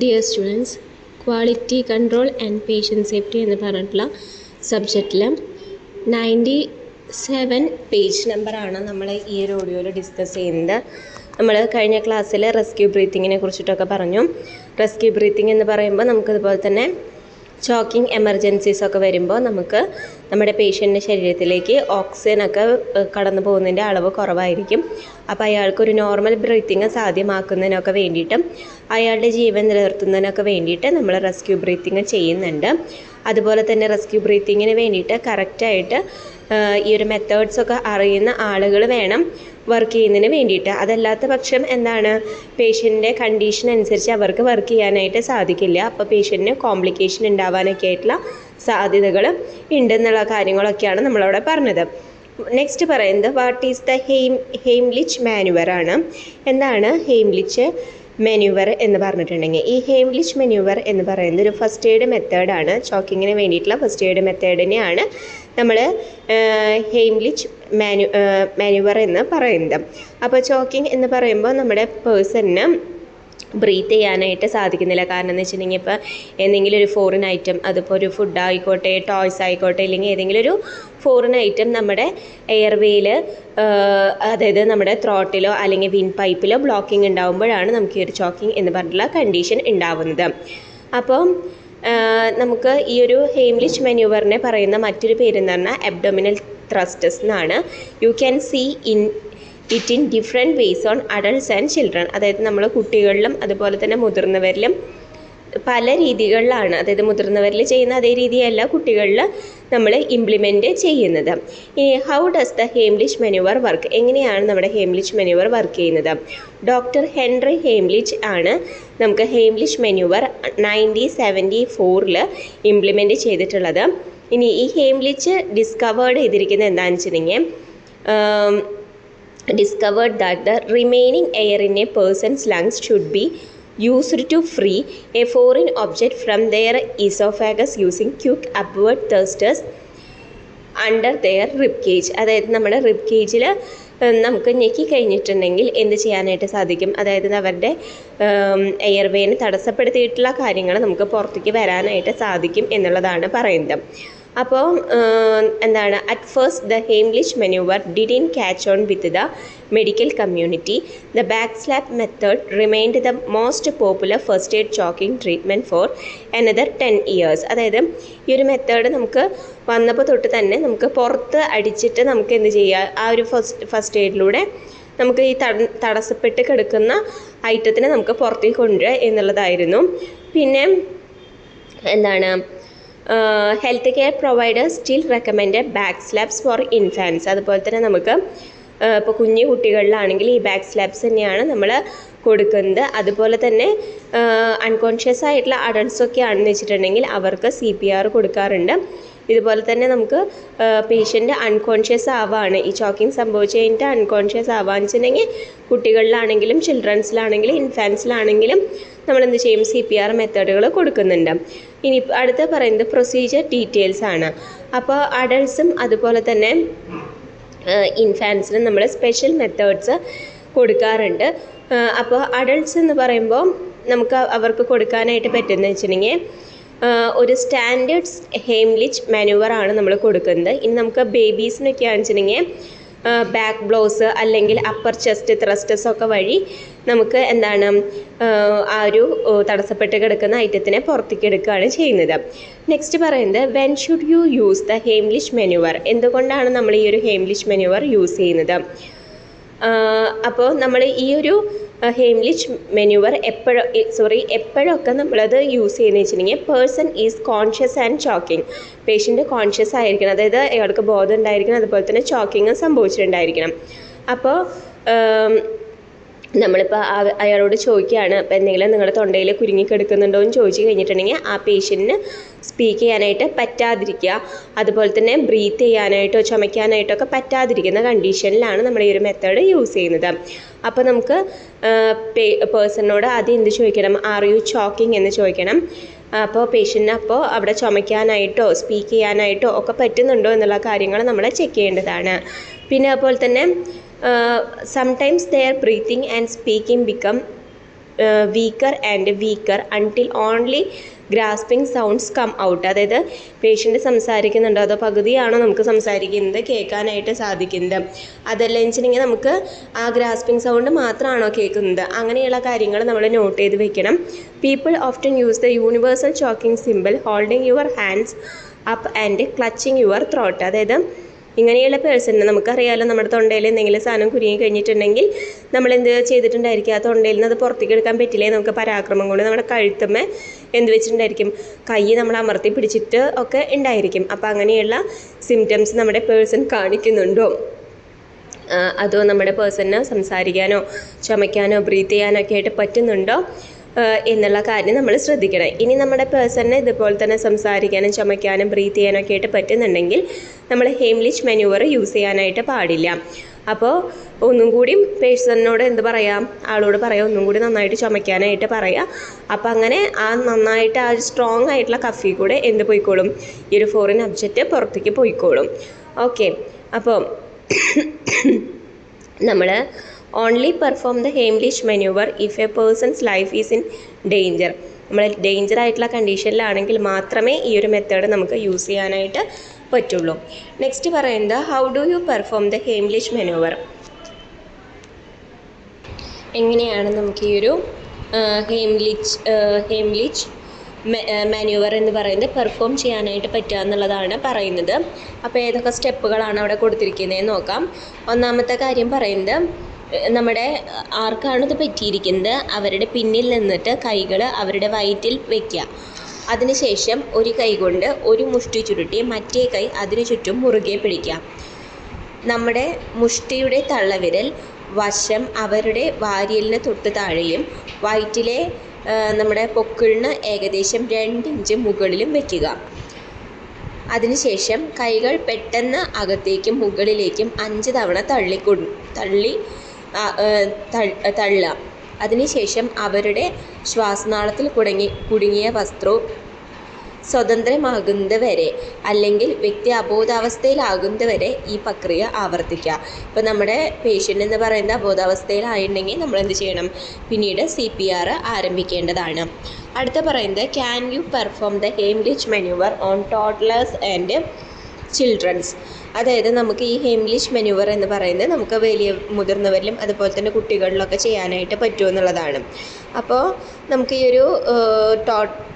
Dear students, quality control and patient safety എന്ന് പറഞ്ഞിട്ടുള്ള സബ്ജക്റ്റിൽ 97 page നമ്പറാണ് നമ്മൾ ഈ ഒരു ഓഡിയോയിൽ ഡിസ്കസ് ചെയ്യുന്നത്. നമ്മൾ കഴിഞ്ഞ ക്ലാസ്സിൽ റെസ്ക്യൂ ബ്രീത്തിങ്ങിനെ കുറിച്ചിട്ടൊക്കെ പറഞ്ഞു. റെസ്ക്യൂ ബ്രീത്തിങ് എന്ന് പറയുമ്പോൾ നമുക്കതുപോലെ തന്നെ ചോക്കിംഗ് എമർജൻസീസൊക്കെ വരുമ്പോൾ നമുക്ക് നമ്മുടെ പേഷ്യൻ്റെ ശരീരത്തിലേക്ക് ഓക്സിജനൊക്കെ കടന്നു പോകുന്നതിൻ്റെ അളവ് കുറവായിരിക്കും. അപ്പോൾ അയാൾക്കൊരു നോർമൽ ബ്രീത്തിങ് സാധ്യമാക്കുന്നതിനൊക്കെ വേണ്ടിയിട്ടും അയാളുടെ ജീവൻ നിലനിർത്തുന്നതിനൊക്കെ വേണ്ടിയിട്ട് നമ്മൾ റെസ്ക്യൂ ബ്രീത്തിങ് ചെയ്യുന്നുണ്ട്. അതുപോലെ തന്നെ റെസ്ക്യൂ ബ്രീത്തിങ്ങിന് വേണ്ടിയിട്ട് കറക്റ്റായിട്ട് ഈ ഒരു മെത്തേഡ്സൊക്കെ അറിയുന്ന ആളുകൾ വേണം വർക്ക് ചെയ്യുന്നതിന് വേണ്ടിയിട്ട്. അതല്ലാത്ത പക്ഷം എന്താണ്, പേഷ്യൻ്റെ കണ്ടീഷൻ അനുസരിച്ച് അവർക്ക് വർക്ക് ചെയ്യാനായിട്ട് സാധിക്കില്ല. അപ്പോൾ പേഷ്യൻറ്റിന് കോംപ്ലിക്കേഷൻ ഉണ്ടാവാനൊക്കെ ആയിട്ടുള്ള സാധ്യതകൾ ഉണ്ടെന്നുള്ള കാര്യങ്ങളൊക്കെയാണ് നമ്മളവിടെ പറഞ്ഞത്. നെക്സ്റ്റ് പറയുന്നത് വാട്ട് ഈസ് ദ ഹെയിംലിച്ച് മാനുവർ ആണ്. എന്താണ് ഹെയിംലിച്ച് മെനുവർ എന്ന് പറഞ്ഞിട്ടുണ്ടെങ്കിൽ, ഈ ഹെയിംലിച്ച് മെനുവർ എന്ന് പറയുന്നത് ഒരു ഫസ്റ്റ് എയ്ഡ് മെത്തേഡാണ്. ചോക്കിങ്ങിന് വേണ്ടിയിട്ടുള്ള ഫസ്റ്റ് എയ്ഡ് മെത്തേഡിനെയാണ് നമ്മൾ ഹെയിംലിച്ച് മാനുവർ എന്ന് പറയുന്നത്. അപ്പോൾ ചോക്കിങ് എന്ന് പറയുമ്പോൾ നമ്മുടെ പേഴ്സണിന് ബ്രീത്ത് ചെയ്യാനായിട്ട് സാധിക്കുന്നില്ല. കാരണം എന്ന് വെച്ചിട്ടുണ്ടെങ്കിൽ ഇപ്പോൾ എന്തെങ്കിലും ഒരു ഫോറിൻ ഐറ്റം, അതിപ്പോൾ ഒരു ഫുഡ് ആയിക്കോട്ടെ, ടോയ്സ് ആയിക്കോട്ടെ, അല്ലെങ്കിൽ ഏതെങ്കിലും ഒരു ഫോറിൻ ഐറ്റം നമ്മുടെ എയർവേയിൽ, അതായത് നമ്മുടെ ത്രോട്ടിലോ അല്ലെങ്കിൽ വിൻ പൈപ്പിലോ ബ്ലോക്കിംഗ് ഉണ്ടാകുമ്പോഴാണ് നമുക്ക് ഈ ഒരു ചോക്കിംഗ് എന്ന് പറഞ്ഞിട്ടുള്ള കണ്ടീഷൻ ഉണ്ടാവുന്നത്. അപ്പം നമുക്ക് ഈ ഒരു ഹെയിംലിച്ച് മെനുവറിനെ പറയുന്ന മറ്റൊരു പേരെന്ന് പറഞ്ഞാൽ അബ്ഡോമിനൽ ത്രസ്റ്റസ് എന്നാണ്. You can see it in different ways on adults and children. അതായത് നമ്മൾ കുട്ടികളിലും അതുപോലെ തന്നെ മുതിർന്നവരിലും പല രീതികളിലാണ്, അതായത് മുതിർന്നവരിൽ ചെയ്യുന്ന അതേ രീതിയല്ല കുട്ടികളിൽ നമ്മൾ ഇംപ്ലിമെൻറ്റ് ചെയ്യുന്നത്. ഇനി how does the Heimlich manoeuvre work, എങ്ങനെയാണ് നമ്മുടെ ഹെയിംലിച്ച് മെനുവർ വർക്ക് ചെയ്യുന്നത്? ഡോക്ടർ ഹെൻറി ഹെയിംലിച്ച് ആണ് നമുക്ക് ഹെയിംലിച്ച് മെനുവർ 1974 ഇംപ്ലിമെൻറ്റ് ചെയ്തിട്ടുള്ളത്. ഇനി ഈ ഹെയിംലിച്ച് ഡിസ്കവേർഡ് ചെയ്തിരിക്കുന്നത് എന്താണെന്ന് വെച്ചിട്ടുണ്ടെങ്കിൽ, discovered that the remaining air in a person's lungs should be used to free a foreign object from their esophagus using quick upward thrusters under their rib cage. അതായത് നമ്മുടെ rib കേജിൽ നമുക്ക് ഞെക്കി കഴിഞ്ഞിട്ടുണ്ടെങ്കിൽ എന്ത് ചെയ്യാനായിട്ട് സാധിക്കും? അതായത് അവരുടെ എയർവേന് തടസ്സപ്പെടുത്തിയിട്ടുള്ള കാര്യങ്ങൾ നമുക്ക് പുറത്തേക്ക് വരാനായിട്ട് സാധിക്കും എന്നുള്ളതാണ് പറയുന്നത്. അപ്പോൾ എന്താണ്, at first the Heimlich manoeuvre didn't catch on with the medical community. The back slap method remained the most popular first aid choking treatment for another 10 years. അതായത് ഈ ഒരു മെത്തേഡ് നമുക്ക് വന്നപ്പോൾ തൊട്ട് തന്നെ നമുക്ക് പുറത്ത് അടിച്ചിട്ട് നമുക്ക് എന്ത് ചെയ്യുക, ആ ഒരു ഫസ്റ്റ് എയ്ഡിലൂടെ നമുക്ക് ഈ തടസ്സപ്പെട്ട് കിടക്കുന്ന ഐറ്റത്തിനെ നമുക്ക് പുറത്തേക്ക് കൊണ്ടുവരിക എന്നുള്ളതായിരുന്നു. പിന്നെ എന്താണ്, health care providers still recommended back slaps for infants. അതുപോലെ തന്നെ നമുക്ക് ഇപ്പോൾ കുഞ്ഞു കുട്ടികളിലാണെങ്കിൽ ഈ ബാക്ക് സ്ലാപ്സ് തന്നെയാണ് നമ്മൾ കൊടുക്കുന്നത്. അതുപോലെ തന്നെ അൺകോൺഷ്യസ് ആയിട്ടുള്ള അഡൾട്ട്സൊക്കെ ആണെന്ന് വെച്ചിട്ടുണ്ടെങ്കിൽ അവർക്ക് CPR കൊടുക്കാറുണ്ട്. ഇതുപോലെ തന്നെ നമുക്ക് പേഷ്യൻ്റ് അൺകോൺഷ്യസ് ആവുകയാണ്, ഈ ചോക്കിംഗ് സംഭവിച്ച് കഴിഞ്ഞിട്ട് അൺകോൺഷ്യസ് ആവുകയെന്ന് വെച്ചിട്ടുണ്ടെങ്കിൽ കുട്ടികളിലാണെങ്കിലും ചിൽഡ്രൻസിലാണെങ്കിലും ഇൻഫാൻസിലാണെങ്കിലും നമ്മളെന്ത് ചെയ്യും, CPR മെത്തേഡുകൾ കൊടുക്കുന്നുണ്ട്. ഇനി അടുത്ത പറയുന്നത് പ്രൊസീജിയർ ഡീറ്റെയിൽസ് ആണ്. അപ്പോൾ അഡൾട്ട്സും അതുപോലെ തന്നെ ഇൻഫാൻസിനും നമ്മൾ സ്പെഷ്യൽ മെത്തേഡ്സ് കൊടുക്കാറുണ്ട്. അപ്പോൾ അഡൾട്ട്സ് എന്ന് പറയുമ്പോൾ നമുക്ക് അവർക്ക് കൊടുക്കാനായിട്ട് പറ്റുന്നത് വെച്ചിട്ടുണ്ടെങ്കിൽ ഒരു സ്റ്റാൻഡേർഡ് ഹെയിംലിച്ച് മാനുവറാണ് നമ്മൾ കൊടുക്കുന്നത്. ഇനി നമുക്ക് ബേബീസിനൊക്കെ ആണെന്നുവെച്ചിട്ടുണ്ടെങ്കിൽ ബാക്ക് ബ്ലോസ് അല്ലെങ്കിൽ അപ്പർ ചെസ്റ്റ് ത്രസ്റ്റസ് ഒക്കെ വഴി നമുക്ക് എന്താണ് ആ ഒരു തടസ്സപ്പെട്ട് കിടക്കുന്ന ഐറ്റത്തിനെ പുറത്തേക്ക് എടുക്കുകയാണ് ചെയ്യുന്നത്. നെക്സ്റ്റ് പറയുന്നത് when should you use the Heimlich manoeuvre, എന്തുകൊണ്ടാണ് നമ്മൾ ഈ ഒരു ഹെയിംലിച്ച് മെനുവർ യൂസ് ചെയ്യുന്നത്? അപ്പോൾ നമ്മൾ ഈ ഒരു ഹെയിംലിച്ച് മെനുവർ എപ്പോഴൊക്കെ നമ്മളത് യൂസ് ചെയ്യുന്നത് വെച്ചിട്ടുണ്ടെങ്കിൽ person is conscious and choking. Patient conscious ആയിരിക്കണം, അതായത് അയാൾക്ക് ബോധം ഉണ്ടായിരിക്കണം, അതുപോലെ തന്നെ ചോക്കിങ് സംഭവിച്ചിട്ടുണ്ടായിരിക്കണം. അപ്പോൾ നമ്മളിപ്പോൾ അയാളോട് ചോദിക്കുകയാണ്, ഇപ്പോൾ എന്തെങ്കിലും നിങ്ങളുടെ തൊണ്ടയിൽ കുരുങ്ങിക്കിടക്കുന്നുണ്ടോ എന്ന് ചോദിച്ചു കഴിഞ്ഞിട്ടുണ്ടെങ്കിൽ ആ പേഷ്യൻറ്റിന് സ്പീക്ക് ചെയ്യാനായിട്ട് പറ്റാതിരിക്കുക, അതുപോലെ തന്നെ ബ്രീത്ത് ചെയ്യാനായിട്ടോ ചുമയ്ക്കാനായിട്ടൊക്കെ പറ്റാതിരിക്കുന്ന കണ്ടീഷനിലാണ് നമ്മൾ ഈ ഒരു മെത്തേഡ് യൂസ് ചെയ്യുന്നത്. അപ്പോൾ നമുക്ക് പേഴ്സണിനോട് ആദ്യം എന്ത് ചോദിക്കണം, ആർ യു ചോക്കിംഗ് എന്ന് ചോദിക്കണം. അപ്പോൾ പേഷ്യൻറ്റിന് അപ്പോൾ അവിടെ ചുമയ്ക്കാനായിട്ടോ സ്പീക്ക് ചെയ്യാനായിട്ടോ ഒക്കെ പറ്റുന്നുണ്ടോ എന്നുള്ള കാര്യങ്ങൾ നമ്മൾ ചെക്ക് ചെയ്യേണ്ടതാണ്. പിന്നെ അതുപോലെ തന്നെ sometimes their breathing and speaking become weaker and weaker until only grasping sounds come out. അതായത് പേഷ്യൻ്റ് സംസാരിക്കുന്നുണ്ടോ അതോ പകുതിയാണോ നമുക്ക് സംസാരിക്കുന്നത് കേൾക്കാനായിട്ട് സാധിക്കുന്നത്, അതല്ല വെച്ചിട്ടുണ്ടെങ്കിൽ നമുക്ക് ആ ഗ്രാസ്പിംഗ് സൗണ്ട് മാത്രമാണോ കേൾക്കുന്നത്, അങ്ങനെയുള്ള കാര്യങ്ങൾ നമ്മൾ നോട്ട് ചെയ്ത് വെക്കണം. People often use the universal choking simple holding your hands up and clutching your throat. അതായത് ഇങ്ങനെയുള്ള പേഴ്സണിന് നമുക്കറിയാമല്ലോ, നമ്മുടെ തൊണ്ടയിൽ എന്തെങ്കിലും സാധനം കുരുങ്ങി കഴിഞ്ഞിട്ടുണ്ടെങ്കിൽ നമ്മൾ എന്ത് ചെയ്തിട്ടുണ്ടായിരിക്കും, ആ തൊണ്ടയിൽ നിന്ന് അത് പുറത്തേക്ക് എടുക്കാൻ പറ്റില്ലേ, നമുക്ക് പരാക്രമം കൊണ്ട് നമ്മുടെ കഴുത്തമ്മ എന്ത് വെച്ചിട്ടുണ്ടായിരിക്കും, കൈ നമ്മൾ അമർത്തി പിടിച്ചിട്ട് ഒക്കെ ഉണ്ടായിരിക്കും. അപ്പോൾ അങ്ങനെയുള്ള സിംറ്റംസ് നമ്മുടെ പേഴ്സൺ കാണിക്കുന്നുണ്ടോ, അതോ നമ്മുടെ പേഴ്സണിന് സംസാരിക്കാനോ ചുമയ്ക്കാനോ ബ്രീത്ത് ചെയ്യാനോ ഒക്കെ ആയിട്ട് പറ്റുന്നുണ്ടോ എന്നുള്ള കാര്യം നമ്മൾ ശ്രദ്ധിക്കണം. ഇനി നമ്മുടെ പേഴ്സണിന് ഇതുപോലെ തന്നെ സംസാരിക്കാനും ചുമയ്ക്കാനും ബ്രീത്ത് ചെയ്യാനൊക്കെ ആയിട്ട് പറ്റുന്നുണ്ടെങ്കിൽ നമ്മൾ ഹെയിംലിച്ച് മാനൂവർ യൂസ് ചെയ്യാനായിട്ട് പാടില്ല. അപ്പോൾ ഒന്നും കൂടി പേഴ്സണിനോട് എന്ത് പറയാം, ആളോട് പറയാം ഒന്നും കൂടി നന്നായിട്ട് ചുമയ്ക്കാനായിട്ട് പറയാം. അപ്പോൾ അങ്ങനെ ആ നന്നായിട്ട് ആ സ്ട്രോങ് ആയിട്ടുള്ള കഫിൽ കൂടെ എന്ത് പോയിക്കോളും, ഈ ഒരു ഫോറിൻ ഒബ്ജക്റ്റ് പുറത്തേക്ക് പോയിക്കോളും. ഓക്കെ, അപ്പോൾ നമ്മൾ only perform the Heimlich manoeuvre if a person's life is in danger. നമ്മൾ ഡേഞ്ചർ ആയിട്ടുള്ള കണ്ടീഷനിലാണെങ്കിൽ മാത്രമേ ഈ ഒരു മെത്തേഡ് നമുക്ക് യൂസ് ചെയ്യാനായിട്ട് പറ്റുള്ളൂ. നെക്സ്റ്റ് പറയുന്നത് how do you perform the Heimlich manoeuvre. എങ്ങനെയാണ് നമുക്ക് ഈ ഒരു ഹെയിംലിച്ച് മാനൂവർ എന്ന് പറയുന്നത് പെർഫോം ചെയ്യാനായിട്ട് പറ്റുക എന്നുള്ളതാണ് പറയുന്നത്. അപ്പോൾ ഏതൊക്കെ സ്റ്റെപ്പുകളാണ് അവിടെ കൊടുത്തിരിക്കുന്നതെന്ന് നോക്കാം. ഒന്നാമത്തെ കാര്യം പറയുന്നത്, നമ്മുടെ ആർക്കാണ് ഇത് പറ്റിയിരിക്കുന്നത് അവരുടെ പിന്നിൽ നിന്നിട്ട് കൈകൾ അവരുടെ വയറ്റിൽ വയ്ക്കുക. അതിനുശേഷം ഒരു കൈ കൊണ്ട് ഒരു മുഷ്ടി ചുരുട്ടി മറ്റേ കൈ അതിനു ചുറ്റും മുറുകെ പിടിക്കുക. നമ്മുടെ മുഷ്ടിയുടെ തള്ളവിരൽ വശം അവരുടെ വാരിയലിന് തൊട്ട് താഴെയും വയറ്റിലെ നമ്മുടെ പൊക്കിളിന് ഏകദേശം 2 ഇഞ്ച് മുകളിലും വയ്ക്കുക. അതിനുശേഷം കൈകൾ പെട്ടെന്ന് അകത്തേക്കും മുകളിലേക്കും 5 തവണ തള്ളുക. അതിനുശേഷം അവരുടെ ശ്വാസനാളത്തിൽ കുടുങ്ങിയ വസ്ത്രവും സ്വതന്ത്രമാകുന്നത് വരെ അല്ലെങ്കിൽ വ്യക്തി അബോധാവസ്ഥയിലാകുന്നത് വരെ ഈ പ്രക്രിയ ആവർത്തിക്കുക. ഇപ്പോൾ നമ്മുടെ പേഷ്യൻ്റ് എന്ന് പറയുന്ന അബോധാവസ്ഥയിലായിട്ടുണ്ടെങ്കിൽ നമ്മൾ എന്ത് ചെയ്യണം, പിന്നീട് CPR ആരംഭിക്കേണ്ടതാണ്. അടുത്ത പറയുന്നത് can you perform the Heimlich manoeuvre on toddlers and childrens. അതായത് നമുക്ക് ഈ ഹെയിംലിച്ച് മാനൂവർ എന്ന് പറയുന്നത് നമുക്ക് വലിയ മുതിർന്നവരിലും അതുപോലെ തന്നെ കുട്ടികളിലൊക്കെ ചെയ്യാനായിട്ട് പറ്റുമെന്നുള്ളതാണ്. അപ്പോൾ നമുക്ക് ഈ ഒരു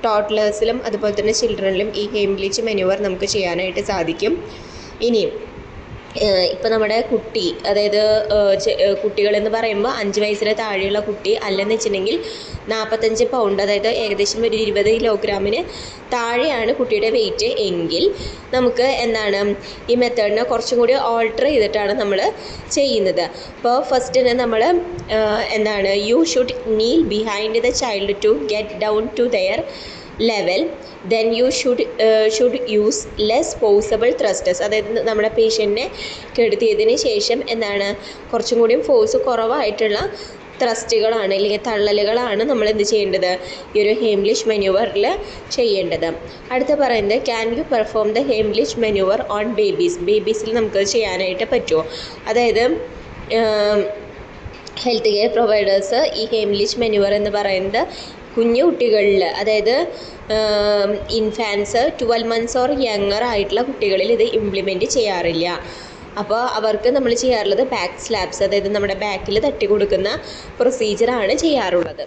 ടോഡ്ലേഴ്സിലും അതുപോലെ തന്നെ ചിൽഡ്രനിലും ഈ ഹെയിംലിച്ച് മാനൂവർ നമുക്ക് ചെയ്യാനായിട്ട് സാധിക്കും. ഇനിയും ഇപ്പോൾ നമ്മുടെ കുട്ടി, അതായത് കുട്ടികളെന്ന് പറയുമ്പോൾ 5 വയസ്സിന് താഴെയുള്ള കുട്ടി അല്ലെന്ന് വെച്ചിട്ടുണ്ടെങ്കിൽ 45 പൗണ്ട്, അതായത് ഏകദേശം ഒരു 20 കിലോഗ്രാമിന് താഴെയാണ് കുട്ടിയുടെ വെയിറ്റ് എങ്കിൽ നമുക്ക് എന്താണ് ഈ മെത്തേഡിനെ കുറച്ചും കൂടി ഓൾട്ടർ ചെയ്തിട്ടാണ് നമ്മൾ ചെയ്യുന്നത്. അപ്പോൾ ഫസ്റ്റിന് നമ്മൾ എന്താണ് you should kneel behind the child to get down to their level, then you should use less forcible thrusters. അതായത് നമ്മുടെ പേഷ്യൻറ്റിനെ കെടുത്തിയതിന് ശേഷം എന്താണ് കുറച്ചും കൂടിയും ഫോഴ്സ് കുറവായിട്ടുള്ള ത്രസ്റ്റുകളാണ് അല്ലെങ്കിൽ തള്ളലുകളാണ് നമ്മൾ എന്ത് ചെയ്യേണ്ടത്, ഈ ഒരു ഹെയിംലിച്ച് മാനൂവറിൽ ചെയ്യേണ്ടത്. അടുത്ത പറയുന്നത് can you perform the Heimlich manoeuvre on babies. ബേബീസിൽ നമുക്ക് ചെയ്യാനായിട്ട് പറ്റുമോ, അതായത് ഹെൽത്ത് കെയർ പ്രൊവൈഡേഴ്സ് ഈ ഹെയിംലിച്ച് മാനൂവർ എന്ന് പറയുന്നത് കുഞ്ഞു കുട്ടികളിൽ, അതായത് ഇൻഫാൻസ് 12 months ഓർ യങ്ങർ ആയിട്ടുള്ള കുട്ടികളിൽ ഇത് ഇംപ്ലിമെൻറ്റ് ചെയ്യാറില്ല. അപ്പോൾ അവർക്ക് നമ്മൾ ചെയ്യാറുള്ളത് ബാക്ക് സ്ലാപ്സ്, അതായത് നമ്മുടെ ബാക്കിൽ തട്ടി കൊടുക്കുന്ന പ്രൊസീജിയറാണ് ചെയ്യാറുള്ളത്.